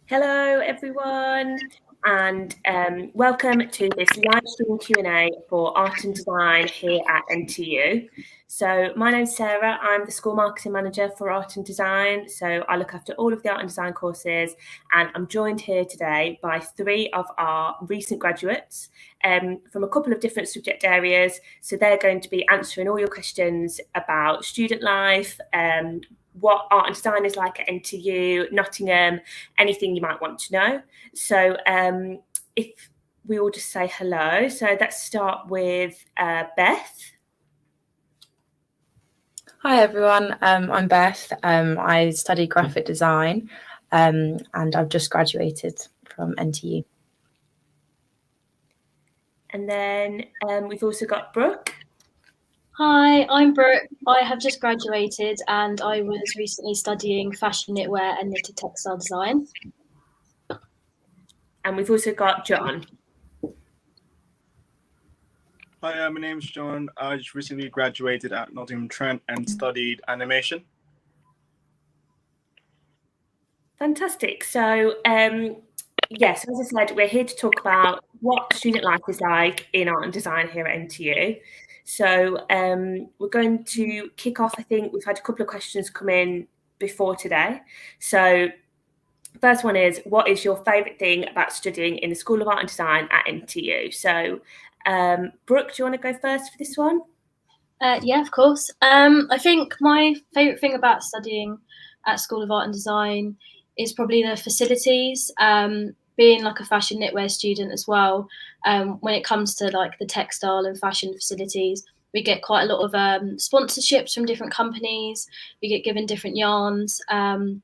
Hello, everyone, and welcome to this live stream Q&A for Art and Design here at NTU. So my name's Sarah, I'm the School Marketing Manager for Art and Design, so I look after all of the Art and Design courses, and I'm joined here today by three of our recent graduates from a couple of different subject areas. So they're going to be answering all your questions about student life, what art and design is like at NTU, Nottingham, anything you might want to know. So if we all just say hello. So let's start with Beth. Hi everyone, I'm Beth. I study graphic design and I've just graduated from NTU. And then we've also got Brooke. Hi, I'm Brooke. I have just graduated and I was recently studying fashion knitwear and knitted textile design. And we've also got John. Hi, my name's John. I just recently graduated at Nottingham Trent and studied animation. Fantastic. So yes, as I said, we're here to talk about what student life is like in art and design here at NTU. So we're going to kick off. I think we've had a couple of questions come in before today. So first one is, what is your favourite thing about studying in the School of Art and Design at NTU? So Brooke, do you want to go first for this one? Yeah, of course. I think my favourite thing about studying at School of Art and Design is probably the facilities. Being like a fashion knitwear student as well, when it comes to like the textile and fashion facilities, we get quite a lot of sponsorships from different companies. We get given different yarns, and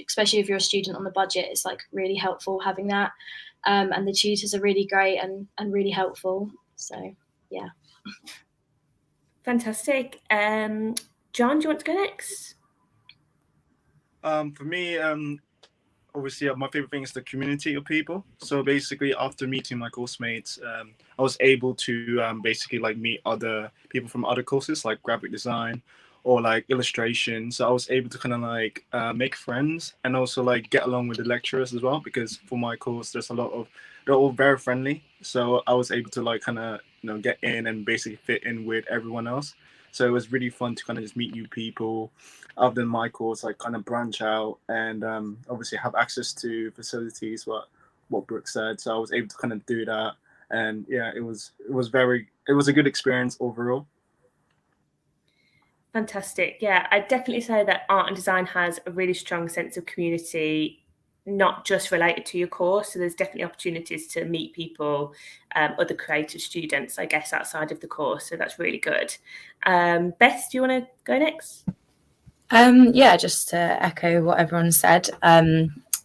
especially if you're a student on the budget, it's like really helpful having that. And the tutors are really great and really helpful. So yeah. Fantastic. John, do you want to go next? For me, obviously my favorite thing is the community of people. So basically after meeting my course mates, I was able to basically like meet other people from other courses like graphic design or like illustration. So I was able to kind of like make friends and also like get along with the lecturers as well, because for my course there's a lot of, they're all very friendly. So I was able to like kind of, you know, get in and basically fit in with everyone else. So it was really fun to kind of just meet new people other than my course, like kind of branch out and obviously have access to facilities, what Brooke said. So I was able to kind of do that. And yeah, it was a good experience overall. Fantastic. Yeah, I'd definitely say that art and design has a really strong sense of community, not just related to your course. So there's definitely opportunities to meet people, other creative students, I guess, outside of the course. So that's really good. Beth, do you want to go next? Yeah, just to echo what everyone said,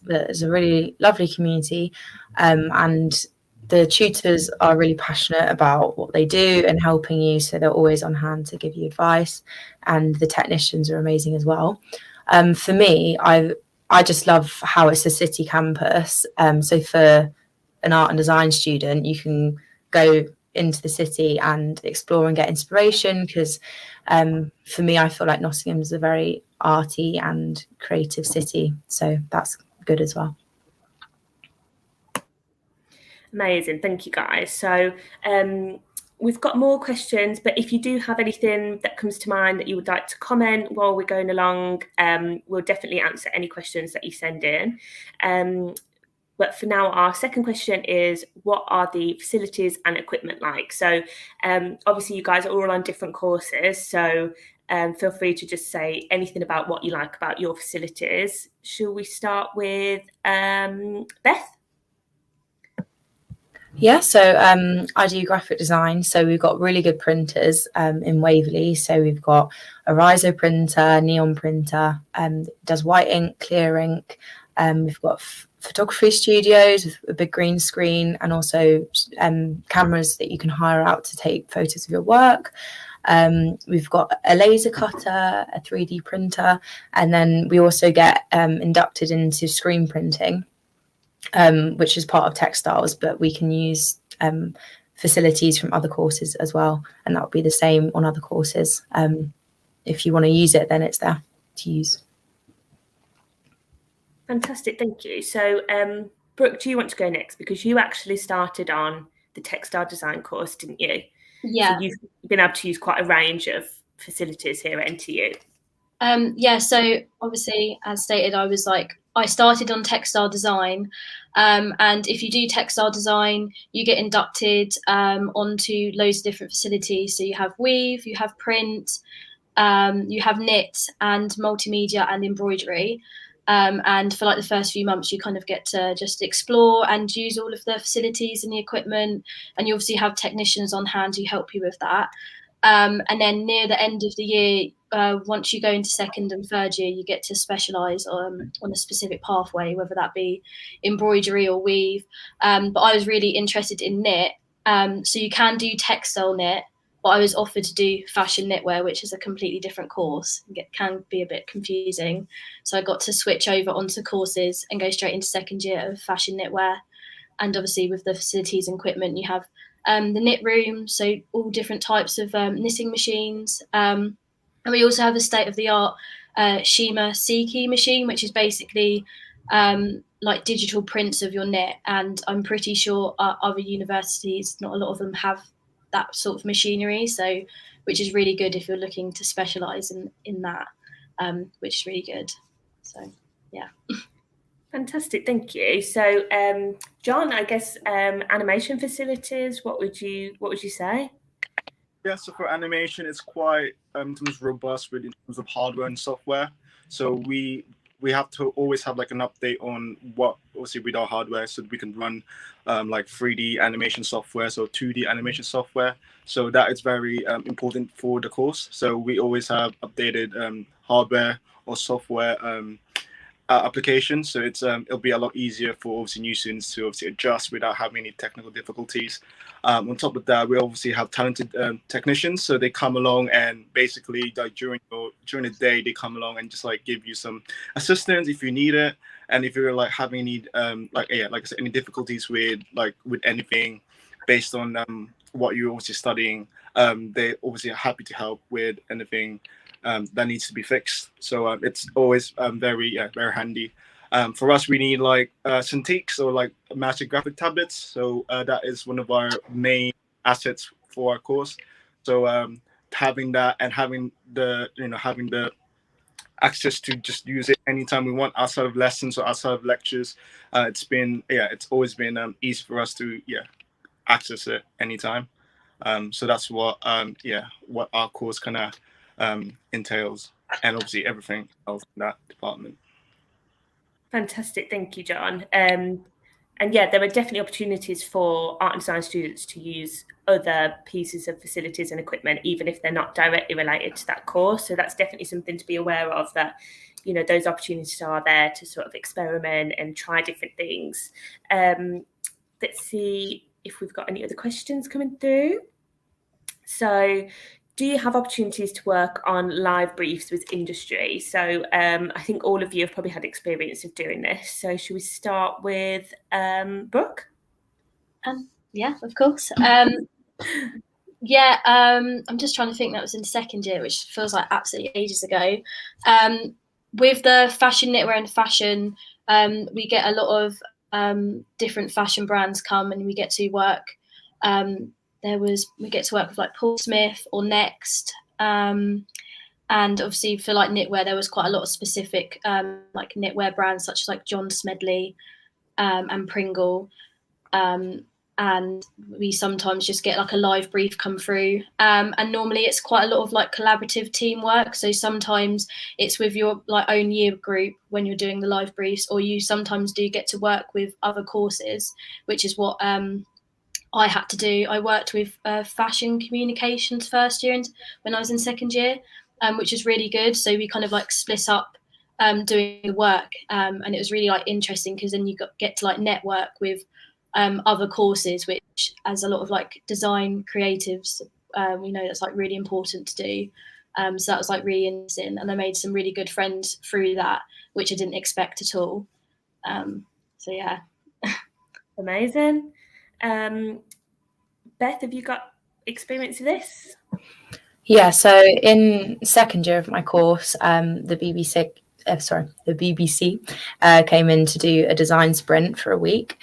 there's a really lovely community, and the tutors are really passionate about what they do and helping you, so they're always on hand to give you advice, and the technicians are amazing as well. For me, I just love how it's a city campus, so for an art and design student, you can go into the city and explore and get inspiration, because for me, I feel like Nottingham is a very arty and creative city, so that's good as well. Amazing, thank you guys. So we've got more questions, but if you do have anything that comes to mind that you would like to comment while we're going along, we'll definitely answer any questions that you send in. But for now, our second question is, what are the facilities and equipment like? So obviously you guys are all on different courses, so feel free to just say anything about what you like about your facilities. Shall we start with Beth? Yeah, so I do graphic design, so we've got really good printers in Waverley. So we've got a Riso printer, neon printer, does white ink, clear ink. We've got photography studios with a big green screen, and also cameras that you can hire out to take photos of your work. We've got a laser cutter, a 3D printer, and then we also get inducted into screen printing, which is part of textiles, but we can use facilities from other courses as well, and that would be the same on other courses. If you want to use it, then it's there to use. Fantastic, thank you. So, Brooke, do you want to go next? Because you actually started on the textile design course, didn't you? Yeah. So you've been able to use quite a range of facilities here at NTU. Yeah, so obviously, as stated, I started on textile design, and if you do textile design, you get inducted onto loads of different facilities. So you have weave, you have print, you have knit and multimedia and embroidery. And for like the first few months, you kind of get to just explore and use all of the facilities and the equipment, and you obviously have technicians on hand who help you with that. And then near the end of the year, once you go into second and third year, you get to specialise on a specific pathway, whether that be embroidery or weave. But I was really interested in knit. So you can do textile knit, but I was offered to do fashion knitwear, which is a completely different course. It can be a bit confusing. So I got to switch over onto courses and go straight into second year of fashion knitwear. And obviously with the facilities and equipment, you have the knit room, so all different types of knitting machines. And we also have a state-of-the-art Shima Seiki machine, which is basically like digital prints of your knit. And I'm pretty sure other universities, not a lot of them have that sort of machinery, so which is really good if you're looking to specialise in that, which is really good. So yeah. Fantastic, thank you. So, John, I guess animation facilities. What would you say? Yeah, so for animation, it's quite robust in terms of hardware and software. So we have to always have like an update on what obviously with our hardware, so we can run like 3D animation software, so 2D animation software. So that is very important for the course. So we always have updated hardware or software applications. So it'll be a lot easier for obviously new students to obviously adjust without having any technical difficulties. On top of that, we obviously have talented technicians, so they come along and basically like during the day they come along and just like give you some assistance if you need it, and if you're like having any like I said, any difficulties with anything based on what you're obviously studying, they obviously are happy to help with anything that needs to be fixed. So it's always very handy. For us, we need like Cintiqs or like massive graphic tablets. So that is one of our main assets for our course. So having that and having the access to just use it anytime we want outside of lessons or outside of lectures, it's always been easy for us to access it anytime. So that's what our course kind of entails, and obviously everything else in that department. Fantastic, thank you, John. And yeah, there are definitely opportunities for art and design students to use other pieces of facilities and equipment, even if they're not directly related to that course. So that's definitely something to be aware of, that those opportunities are there to sort of experiment and try different things. Let's see if we've got any other questions coming through. So, do you have opportunities to work on live briefs with industry? So I think all of you have probably had experience of doing this. So should we start with Brooke? Yeah, of course. I'm just trying to think. That was in second year, which feels like absolutely ages ago. With the fashion knitwear and fashion, we get a lot of different fashion brands come, and we get to work. We get to work with like Paul Smith or Next, and obviously for like knitwear, there was quite a lot of specific like knitwear brands such as like John Smedley and Pringle, and we sometimes just get like a live brief come through, and normally it's quite a lot of like collaborative teamwork. So sometimes it's with your like own year group when you're doing the live briefs, or you sometimes do get to work with other courses, which is what I had to do. I worked with fashion communications first year when I was in second year, which was really good. So we kind of like split up doing the work, and it was really like interesting because then you get to like network with other courses, which as a lot of like design creatives, we know that's like really important to do. So that was like really interesting, and I made some really good friends through that, which I didn't expect at all. So yeah. Amazing. Beth, have you got experience of this? Yeah, so in second year of my course, the BBC the BBC came in to do a design sprint for a week,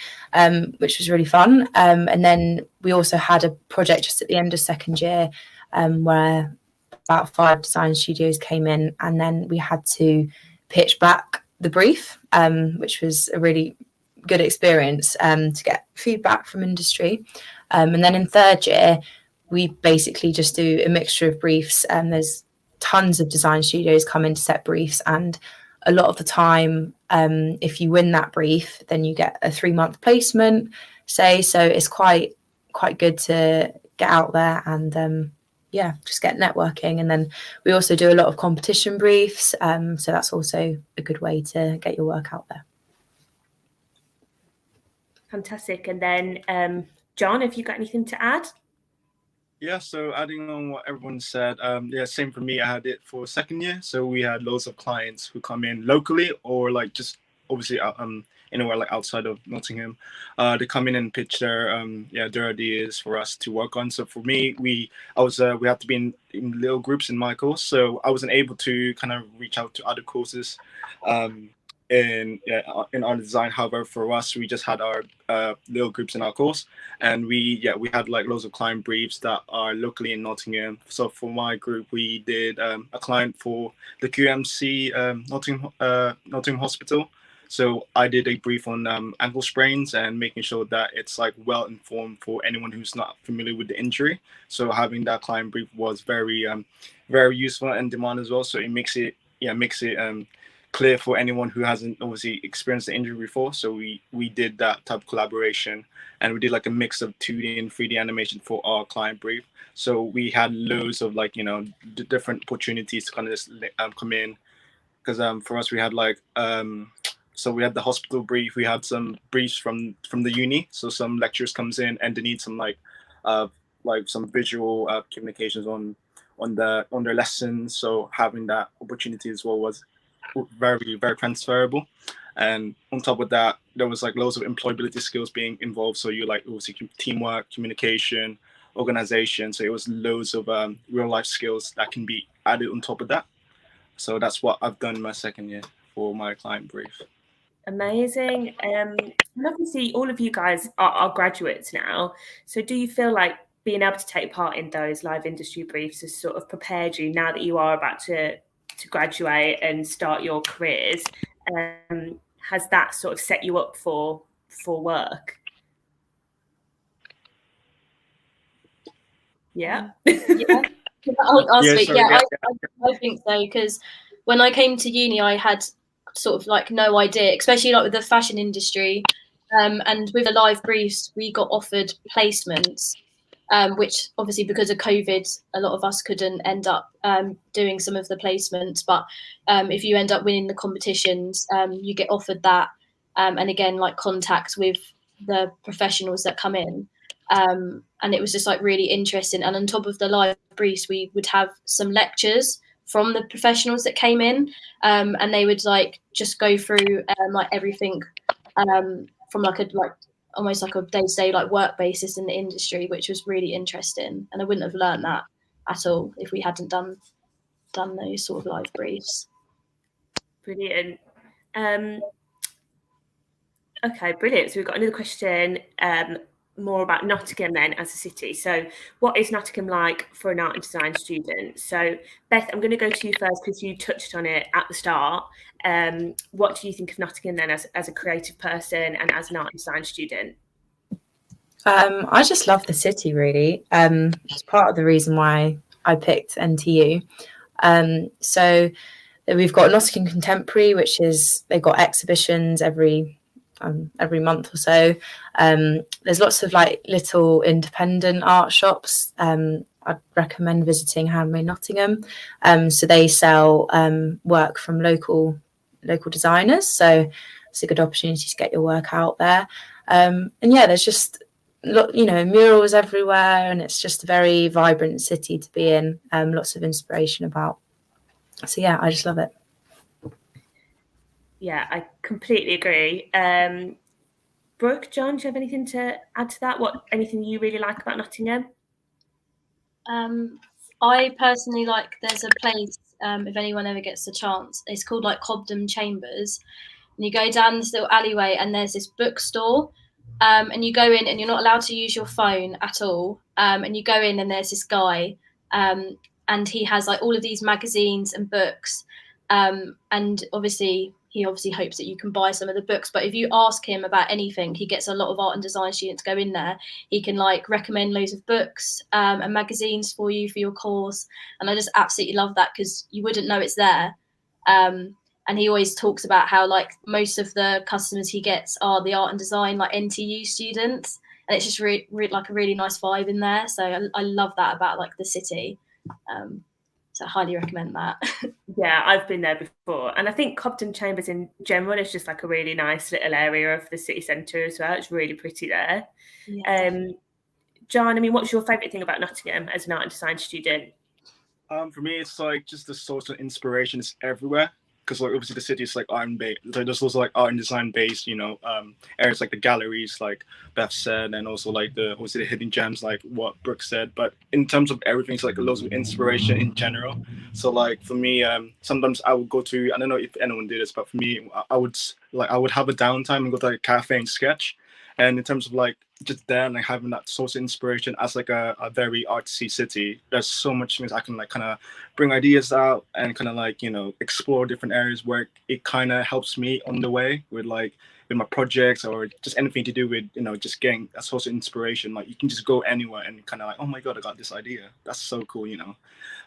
which was really fun. And then we also had a project just at the end of second year where about 5 design studios came in, and then we had to pitch back the brief, which was a really good experience to get feedback from industry. And then in third year, we basically just do a mixture of briefs, and there's tons of design studios come in to set briefs, and a lot of the time if you win that brief, then you get a 3-month placement, say. So it's quite good to get out there and just get networking. And then we also do a lot of competition briefs, so that's also a good way to get your work out there. Fantastic. And then John, have you got anything to add? Yeah, so adding on what everyone said, same for me. I had it for second year, so we had loads of clients who come in locally or like just obviously anywhere like outside of Nottingham. They come in and pitch their ideas for us to work on. So for me, we had to be in little groups in my course, so I wasn't able to kind of reach out to other courses in our design. However, for us, we just had our little groups in our course, and we had like loads of client briefs that are locally in Nottingham. So for my group, we did a client for the QMC Nottingham Hospital. So I did a brief on ankle sprains and making sure that it's like well informed for anyone who's not familiar with the injury. So having that client brief was very very useful and demand as well. So it makes it clear for anyone who hasn't obviously experienced the injury before. So we did that type of collaboration, and we did like a mix of 2D and 3D animation for our client brief. So we had loads of like different opportunities to kind of just come in, because for us we had like so we had the hospital brief, we had some briefs from the uni. So some lecturers comes in and they need some like some visual communications on their lessons. So having that opportunity as well was very, very transferable. And on top of that, there was like loads of employability skills being involved. So you like obviously teamwork, communication, organization. So it was loads of real life skills that can be added on top of that. So that's what I've done in my second year for my client brief. Amazing. And obviously all of you guys are graduates now. So do you feel like being able to take part in those live industry briefs has sort of prepared you now that you are about to graduate and start your careers? Has that sort of set you up for work? Yeah. I'll speak. I think so, because when I came to uni, I had sort of like no idea, especially like with the fashion industry, and with the live briefs, we got offered placements. Which obviously because of COVID, a lot of us couldn't end up doing some of the placements. But if you end up winning the competitions, you get offered that. And again, like contact with the professionals that come in. And it was just like really interesting. And on top of the live briefs, we would have some lectures from the professionals that came in. And they would like just go through like everything from like almost like a day-to-day like work basis in the industry, which was really interesting. And I wouldn't have learned that at all if we hadn't done those sort of live briefs. Brilliant. Okay, brilliant. So we've got another question more about Nottingham then as a city. So what is Nottingham like for an art and design student? So Beth, I'm going to go to you first because you touched on it at the start. What do you think of Nottingham then as a creative person and as an art and design student? I just love the city, really. It's part of the reason why I picked NTU. So we've got Nottingham Contemporary, which is they've got exhibitions every month or so. There's lots of like little independent art shops. I'd recommend visiting Handmade Nottingham. So they sell work from local designers. So it's a good opportunity to get your work out there. And yeah, there's just murals everywhere, and it's just a very vibrant city to be in. Lots of inspiration about. So yeah, I just love it. Yeah, I completely agree. Brooke, John, do you have anything to add to that? Anything you really like about Nottingham? I personally like there's a place if anyone ever gets the chance. It's called like Cobden Chambers, and you go down this little alleyway, and there's this bookstore. And you go in, and you're not allowed to use your phone at all. And you go in, and there's this guy, and he has like all of these magazines and books. And obviously, he obviously hopes that you can buy some of the books. But if you ask him about anything, he gets a lot of art and design students go in there. He can like recommend loads of books and magazines for you for your course. And I just absolutely love that, because you wouldn't know it's there. And he always talks about how like most of the customers he gets are the art and design like NTU students, and it's just like a really nice vibe in there. So I love that about like the city. So I highly recommend that. Yeah, I've been there before, and I think Cobden Chambers in general is just like a really nice little area of the city centre as well. It's really pretty there. Yeah, John, I mean, what's your favourite thing about Nottingham as an art and design student? For me, it's like just the source of inspiration is everywhere. Because like obviously the city is like art and based. So there's also like art and design based, areas like the galleries, like Beth said, and also like the hidden gems, like what Brooke said. But in terms of everything, it's like loads of inspiration in general. So like for me, sometimes I would go to, I don't know if anyone did this, but for me, I would have a downtime and go to like a cafe and sketch. And in terms of like just there and like having that source of inspiration as like a very artsy city, there's so much things I can like kind of bring ideas out and kind of like, explore different areas where it kind of helps me on the way with my projects or just anything to do with, just getting a source of inspiration. Like you can just go anywhere and kind of like, oh my God, I got this idea. That's so cool,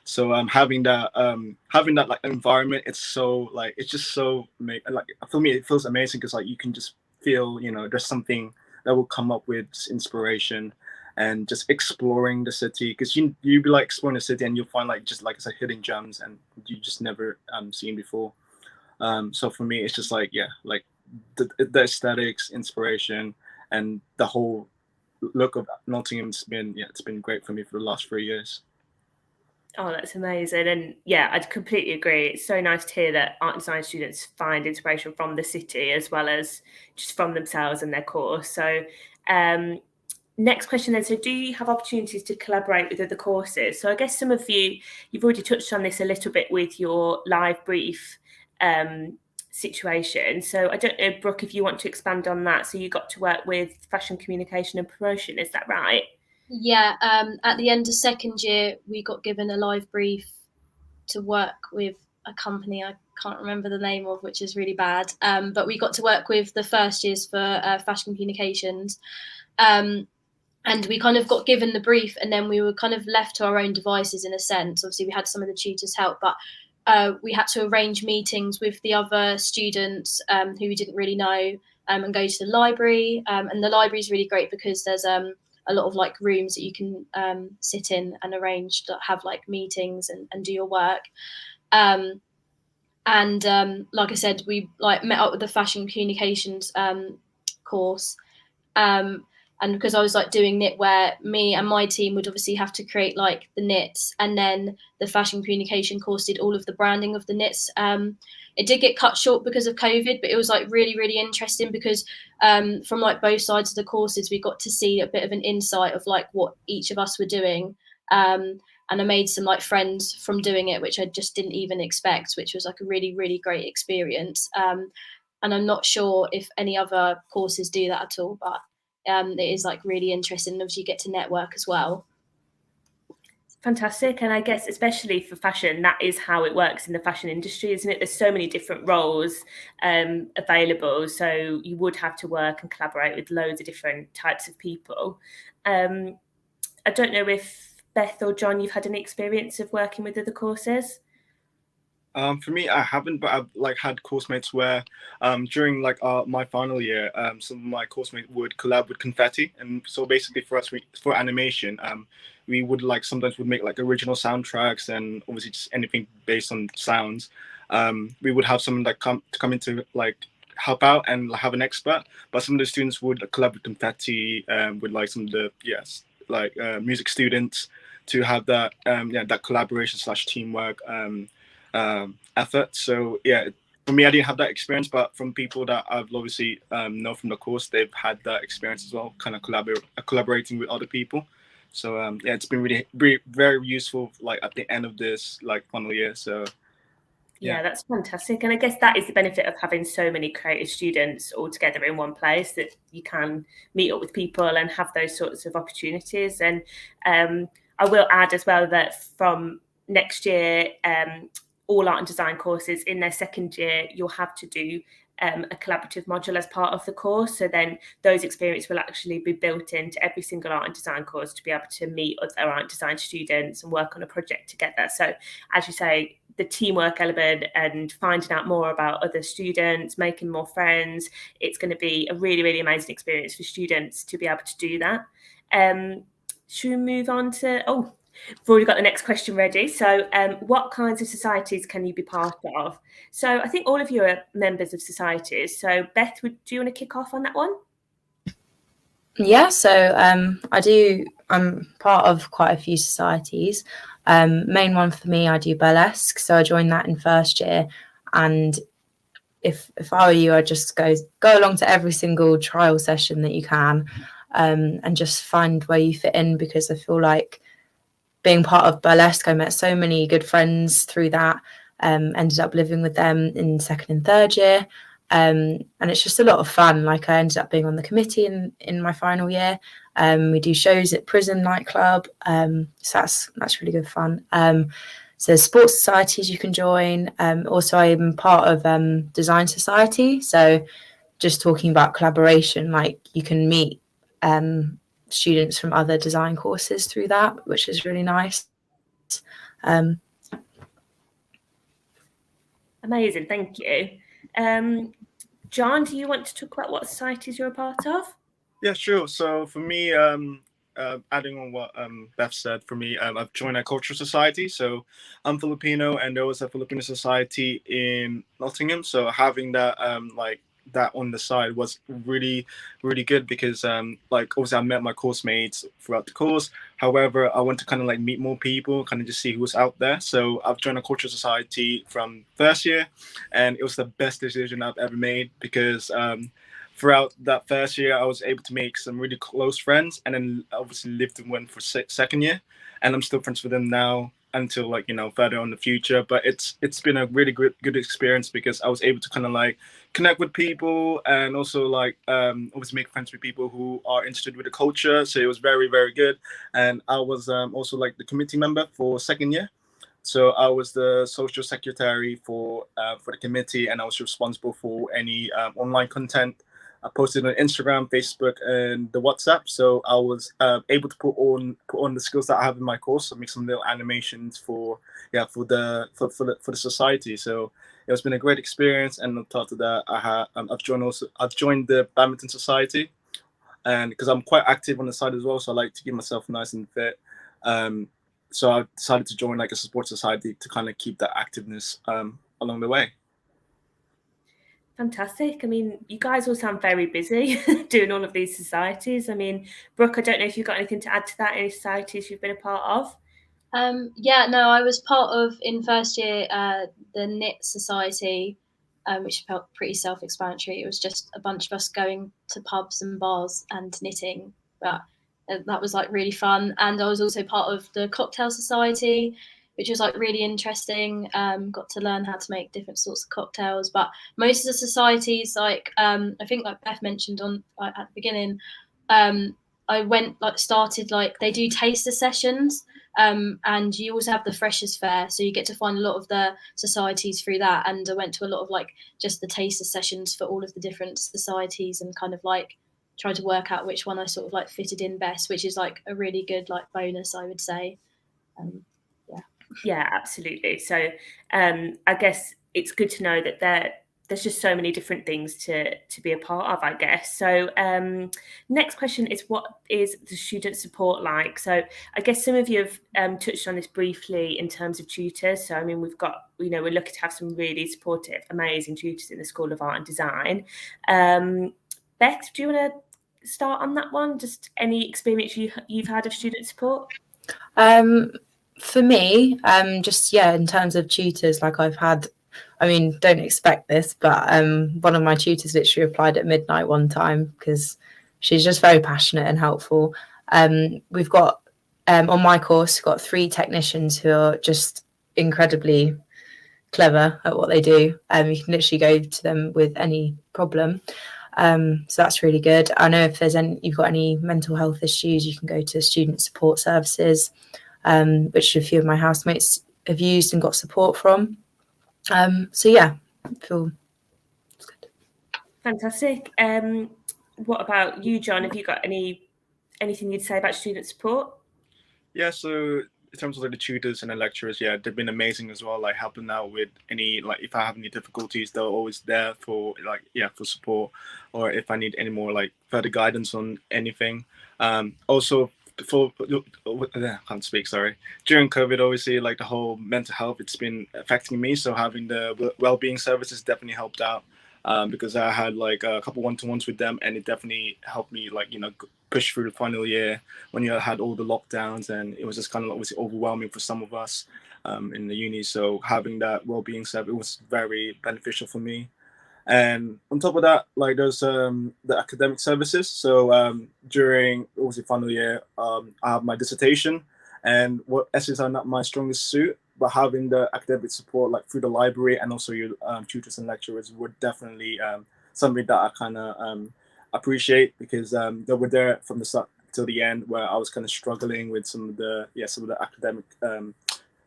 So having that like environment, it's so like, it's just so like for me, it feels amazing because like you can just feel, there's something that will come up with inspiration and just exploring the city, because you be like exploring the city and you'll find like just like I said hidden gems and you just never seen before. So for me it's just like like the aesthetics, inspiration, and the whole look of Nottingham's been it's been great for me for the last 3 years. Oh, that's amazing. And yeah, I'd completely agree. It's so nice to hear that art and design students find inspiration from the city as well as just from themselves and their course. So next question then. So do you have opportunities to collaborate with other courses? So I guess some of you've already touched on this a little bit with your live brief situation. So I don't know, Brooke, if you want to expand on that. So you got to work with fashion communication and promotion, is that right? Yeah, at the end of second year, we got given a live brief to work with a company I can't remember the name of, which is really bad. But we got to work with the first years for fashion communications. And we kind of got given the brief, and then we were kind of left to our own devices in a sense. Obviously, we had some of the tutors help, but we had to arrange meetings with the other students who we didn't really know, and go to the library. And the library is really great because there's a lot of like rooms that you can sit in and arrange to have like meetings and do your work. And like I said, we like met up with the fashion communications course. And because I was like doing knitwear, me and my team would obviously have to create like the knits, and then the fashion communication course did all of the branding of the knits. It did get cut short because of COVID, but it was like really, really interesting because from like both sides of the courses, we got to see a bit of an insight of like what each of us were doing. And I made some like friends from doing it, which I just didn't even expect, which was like a really, really great experience. And I'm not sure if any other courses do that at all, but it is like really interesting. And obviously you get to network as well. Fantastic. And I guess especially for fashion, that is how it works in the fashion industry, isn't it? There's so many different roles available. So you would have to work and collaborate with loads of different types of people. I don't know if Beth or John, you've had any experience of working with other courses? For me, I haven't, but I've like had course mates where during like my final year, some of my course mates would collab with confetti, and so basically for us, for animation, we would like sometimes would make like original soundtracks and obviously just anything based on sounds. We would have someone like come into like help out and like, have an expert, but some of the students would collab with confetti with like some of the music students to have that that collaboration / teamwork effort. So yeah, for me, I didn't have that experience, but from people that I've obviously know from the course, they've had that experience as well, kind of collaborating with other people. So yeah, it's been really very useful like at the end of this like final year. So Yeah, that's fantastic. And I guess that is the benefit of having so many creative students all together in one place, that you can meet up with people and have those sorts of opportunities. And I will add as well that from next year, all art and design courses in their second year, you'll have to do a collaborative module as part of the course. So then those experiences will actually be built into every single art and design course to be able to meet other art and design students and work on a project together. So as you say, the teamwork element and finding out more about other students, making more friends, it's going to be a really, really amazing experience for students to be able to do that. Should we move on to, we've already got the next question ready. So what kinds of societies can you be part of? So I think all of you are members of societies. So Beth, do you want to kick off on that one? Yeah, so I'm part of quite a few societies. Main one for me, I do burlesque. So I joined that in first year. And if I were you, I'd just go along to every single trial session that you can, and just find where you fit in, because I feel like being part of burlesque, I met so many good friends through that, ended up living with them in second and third year. And it's just a lot of fun. Like, I ended up being on the committee in my final year. We do shows at Prison nightclub. So that's really good fun. So sports societies you can join. Also, I'm part of design society. So just talking about collaboration, like you can meet students from other design courses through that, which is really nice. Amazing, thank you. John, do you want to talk about what societies you're a part of? Yeah, sure. So for me, adding on what Beth said, for me, I've joined a cultural society. So I'm Filipino, and there was a Filipino society in Nottingham. So having that that on the side was really, really good, because obviously I met my course mates throughout the course. However, I want to kind of like meet more people, kind of just see who's out there. So I've joined a cultural society from first year, and it was the best decision I've ever made, because throughout that first year, I was able to make some really close friends, and then obviously lived in one for second year, and I'm still friends with them now until further on in the future. But it's been a really good experience, because I was able to kind of like connect with people, and also obviously make friends with people who are interested with the culture. So it was very, very good. And I was also like the committee member for second year. So I was the social secretary for the committee, and I was responsible for any online content I posted on Instagram, Facebook, and the WhatsApp. So I was able to put on the skills that I have in my course, so make some little animations for the society. So it's been a great experience. And on top of that, I've joined the badminton society, and because I'm quite active on the side as well, so I like to keep myself nice and fit. So I decided to join like a sports society to kind of keep that activeness along the way. Fantastic. I mean, you guys all sound very busy doing all of these societies. I mean, Brooke, I don't know if you've got anything to add to that, any societies you've been a part of? I was part of, in first year, the Knit Society, which felt pretty self-explanatory. It was just a bunch of us going to pubs and bars and knitting, but that was like really fun. And I was also part of the Cocktail Society, which was like really interesting. Got to learn how to make different sorts of cocktails. But most of the societies, I think like Beth mentioned at the beginning, I went started they do taster sessions. And you also have the Freshers' Fair, so you get to find a lot of the societies through that. And I went to a lot of just the taster sessions for all of the different societies, and kind of try to work out which one I sort of fitted in best, which is a really good bonus, I would say. Yeah, absolutely. So I guess it's good to know that there's just so many different things to be a part of, I guess. So next question is, what is the student support like? So I guess some of you have touched on this briefly in terms of tutors. So I mean, we've got, we're lucky to have some really supportive, amazing tutors in the School of Art and Design. Beth, do you want to start on that one? Just any experience you've had of student support? For me, in terms of tutors, I've had, I mean, don't expect this, but one of my tutors literally replied at midnight one time, because she's just very passionate and helpful. We've got, on my course, got 3 technicians who are just incredibly clever at what they do. You can literally go to them with any problem. So that's really good. I know if you've got any mental health issues, you can go to student support services, which a few of my housemates have used and got support from. So yeah, I feel it's good. Fantastic. What about you, John? Have you got anything you'd say about student support? Yeah, so in terms of like the tutors and the lecturers, yeah, they've been amazing as well, like helping out with any, like if I have any difficulties, they're always there for for support, or if I need any more like further guidance on anything. Also before I can't speak, sorry. During COVID, obviously, like the whole mental health, it's been affecting me. So having the well-being services definitely helped out. Because I had like a couple one-to-ones with them, and it definitely helped me push through the final year when you had all the lockdowns, and it was just kind of obviously overwhelming for some of us in the uni. So having that well-being service was very beneficial for me. And on top of that, like there's the academic services. So during obviously final year, I have my dissertation, and what essays are not my strongest suit, but having the academic support like through the library and also your tutors and lecturers would definitely something that I kind of appreciate, because they were there from the start till the end, where I was kind of struggling with some of the academic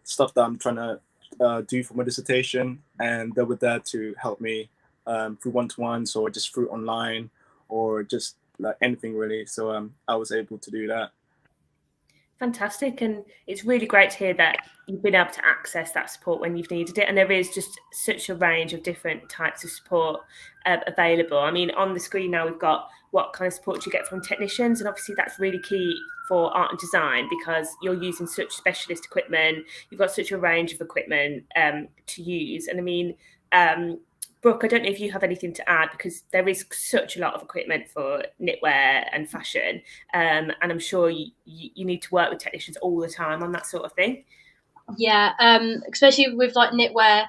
stuff that I'm trying to do for my dissertation, and they were there to help me through one-to-ones or just through online or just like anything really. So I was able to do that. Fantastic. And it's really great to hear that you've been able to access that support when you've needed it. And there is just such a range of different types of support available. I mean, on the screen now, we've got what kind of support do you get from technicians. And obviously that's really key for art and design, because you're using such specialist equipment. You've got such a range of equipment to use. And I mean, Brooke, I don't know if you have anything to add, because there is such a lot of equipment for knitwear and fashion, and I'm sure you need to work with technicians all the time on that sort of thing. Yeah, especially with like knitwear,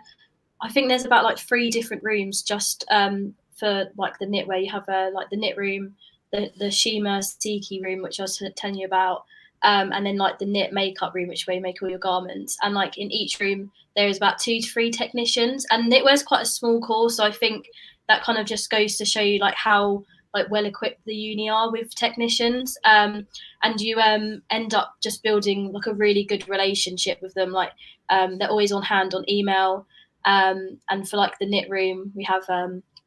I think there's about like 3 different rooms just for like the knitwear. You have like the knit room, the Shima Siki room, which I was telling you about, and then like the knit makeup room, which where you make all your garments. And like in each room, there is about 2 to 3 technicians. And knitwear is quite a small course, so I think that kind of just goes to show you like how like well equipped the uni are with technicians. And you end up just building like a really good relationship with them. Like they're always on hand on email. And for like the knit room, we have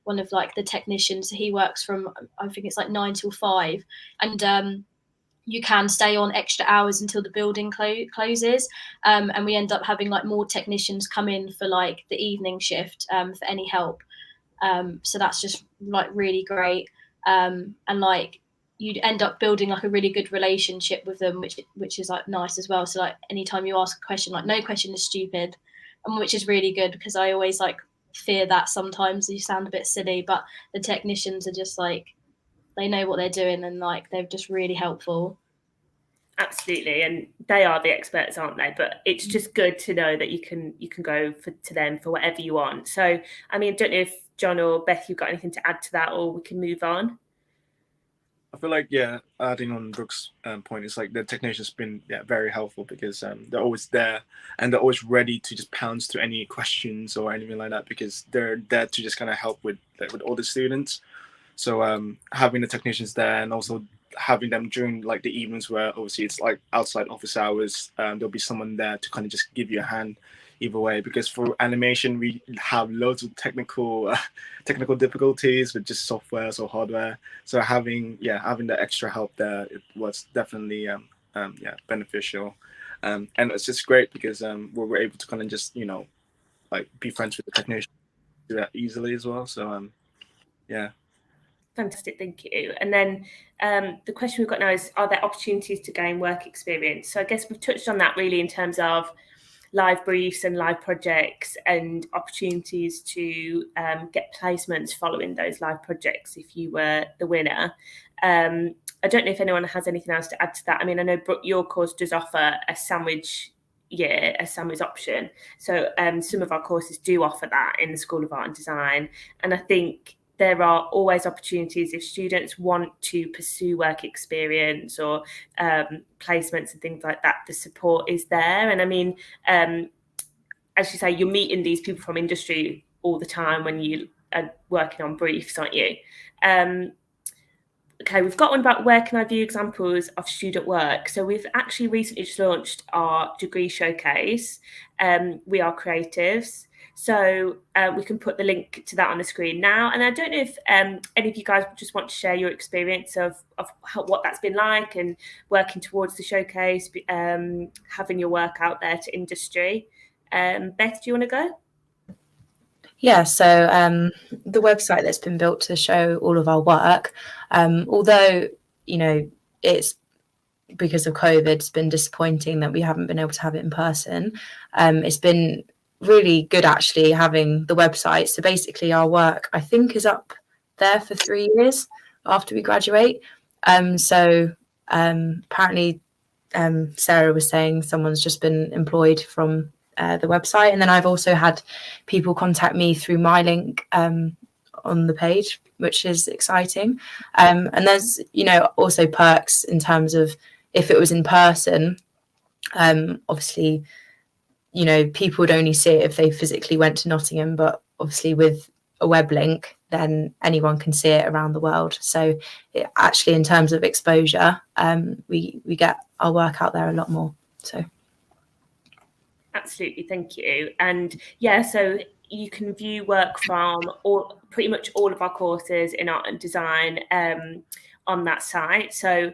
one of like the technicians. He works from, I think it's like 9 till 5, and you can stay on extra hours until the building closes, and we end up having like more technicians come in for like the evening shift for any help. So that's just like really great, and like you'd end up building like a really good relationship with them, which is like nice as well. So like anytime you ask a question, like no question is stupid, and which is really good, because I always like fear that sometimes you sound a bit silly, but the technicians are just like, they know what they're doing, and like they're just really helpful. Absolutely, and they are the experts, aren't they? But it's just good to know that you can go to them for whatever you want. So I mean, I don't know if John or Beth, you've got anything to add to that, or we can move on. I feel like, yeah, adding on Brooke's point, it's like the technician's been very helpful, because they're always there and they're always ready to just pounce to any questions or anything like that, because they're there to just kind of help with all the students. So having the technicians there, and also having them during like the evenings where obviously it's like outside office hours, there'll be someone there to kind of just give you a hand either way, because for animation we have loads of technical difficulties with just software or hardware. So having the extra help there, it was definitely beneficial, and it's just great because we were able to kind of just like be friends with the technician, do that easily as well. So yeah. Fantastic, thank you. And then the question we've got now is, are there opportunities to gain work experience? So I guess we've touched on that really in terms of live briefs and live projects, and opportunities to get placements following those live projects if you were the winner. I don't know if anyone has anything else to add to that. I mean, I know, Brooke, your course does offer a sandwich option. So some of our courses do offer that in the School of Art and Design. And I think there are always opportunities if students want to pursue work experience or placements and things like that. The support is there. And I mean, as you say, you're meeting these people from industry all the time when you are working on briefs, aren't you? Okay, we've got one about where can I view examples of student work. So we've actually recently just launched our degree showcase. We are creatives. So we can put the link to that on the screen now. And I don't know if any of you guys just want to share your experience of what that's been like and working towards the showcase, having your work out there to industry. Beth, do you want to go? Yeah, so the website that's been built to show all of our work, although, you know, it's because of COVID, it's been disappointing that we haven't been able to have it in person. It's been really good actually having the website. So basically our work, I think, is up there for 3 years after we graduate. So apparently Sarah was saying someone's just been employed from the website, and then I've also had people contact me through my link on the page, which is exciting. And there's, you know, also perks in terms of if it was in person, obviously, you know, people would only see it if they physically went to Nottingham, but obviously with a web link, then anyone can see it around the world. So actually, in terms of exposure, we get our work out there a lot more. So absolutely, thank you. And yeah, so you can view work from pretty much all of our courses in art and design on that site. So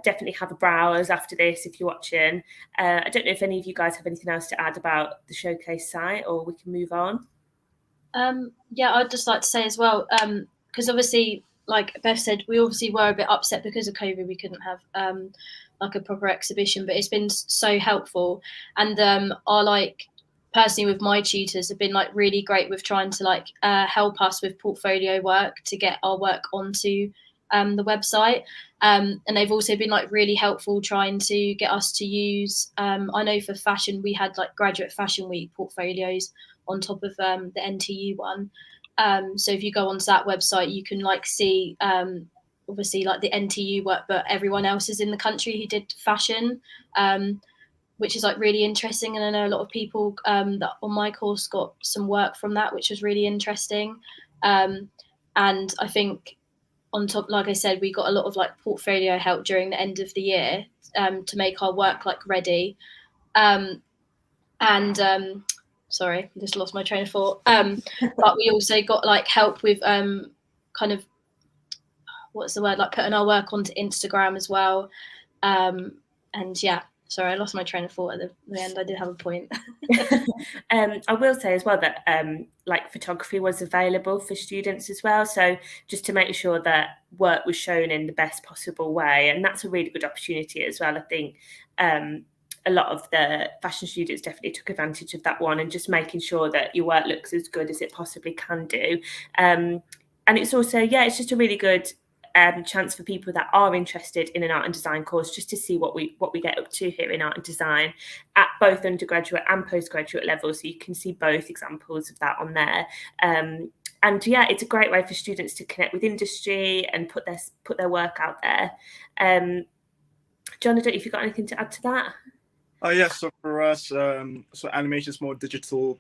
definitely have a browse after this if you're watching. I don't know if any of you guys have anything else to add about the showcase site, or we can move on. Yeah, I'd just like to say as well, because obviously, like Beth said, we obviously were a bit upset because of COVID. We couldn't have like a proper exhibition, but it's been so helpful. And our like personally with my tutors have been like really great with trying to like help us with portfolio work to get our work onto the website. And they've also been like really helpful trying to get us to use. I know for fashion, we had like graduate fashion week portfolios on top of the NTU one. So if you go onto that website, you can like see obviously like the NTU work, but everyone else is in the country who did fashion, which is like really interesting. And I know a lot of people that on my course got some work from that, which was really interesting. And I think on top, like I said, we got a lot of like portfolio help during the end of the year to make our work like ready. Sorry, I just lost my train of thought. But we also got like help with kind of what's the word, like putting our work onto Instagram as well. And yeah, sorry, I lost my train of thought at the end. I did have a point. I will say as well that like photography was available for students as well. So just to make sure that work was shown in the best possible way. And that's a really good opportunity as well. I think a lot of the fashion students definitely took advantage of that one, and just making sure that your work looks as good as it possibly can do. And it's also, yeah, it's just a really good chance for people that are interested in an art and design course just to see what we get up to here in art and design at both undergraduate and postgraduate levels. So you can see both examples of that on there. And yeah, it's a great way for students to connect with industry and put their work out there. John, I don't know if you've got anything to add to that. Yeah, so for us, so animation is more digital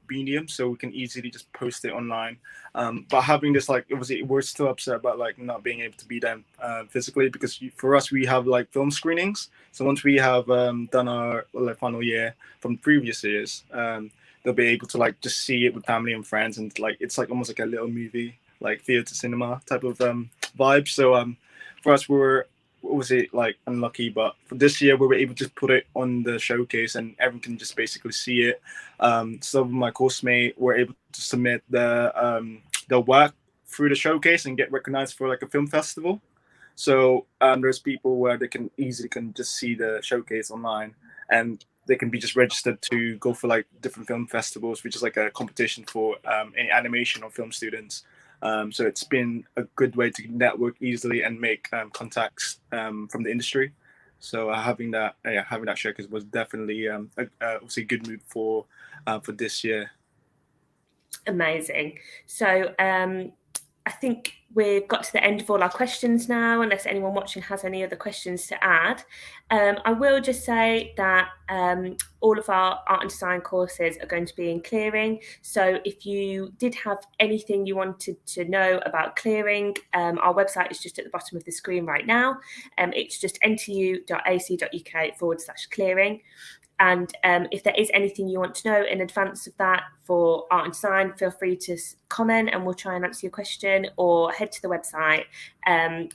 medium, so we can easily just post it online. But having this, like, obviously we're still upset about like not being able to be there physically, because for us we have like film screenings. So once we have done our like, final year from previous years, they'll be able to like just see it with family and friends, and like it's like almost like a little movie, like theater cinema type of vibe. So for us, we're obviously like unlucky, but for this year we were able to put it on the showcase and everyone can just basically see it. Some of my course mates were able to submit the work through the showcase and get recognized for like a film festival. So there's people where they can easily just see the showcase online, and they can be just registered to go for like different film festivals, which is like a competition for any animation or film students. So it's been a good way to network easily and make contacts from the industry. So having that showcase was definitely obviously a good move for this year. Amazing. So I think we've got to the end of all our questions now, unless anyone watching has any other questions to add. I will just say that all of our art and design courses are going to be in clearing. So if you did have anything you wanted to know about clearing, our website is just at the bottom of the screen right now. It's just ntu.ac.uk/clearing. And if there is anything you want to know in advance of that for art and design, feel free to comment and we'll try and answer your question, or head to the website.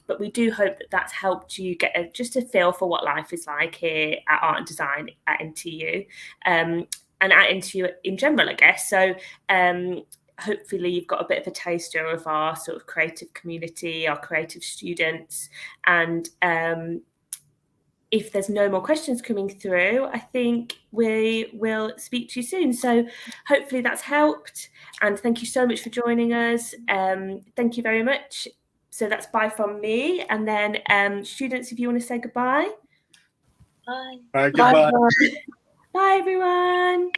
But we do hope that that's helped you get just a feel for what life is like here at Art and Design at NTU, and at NTU in general, I guess. So hopefully you've got a bit of a taster of our sort of creative community, our creative students, and if there's no more questions coming through, I think we will speak to you soon. So hopefully that's helped. And thank you so much for joining us. Thank you very much. So that's bye from me. And then students, if you want to say goodbye. Bye. Goodbye. Bye, everyone.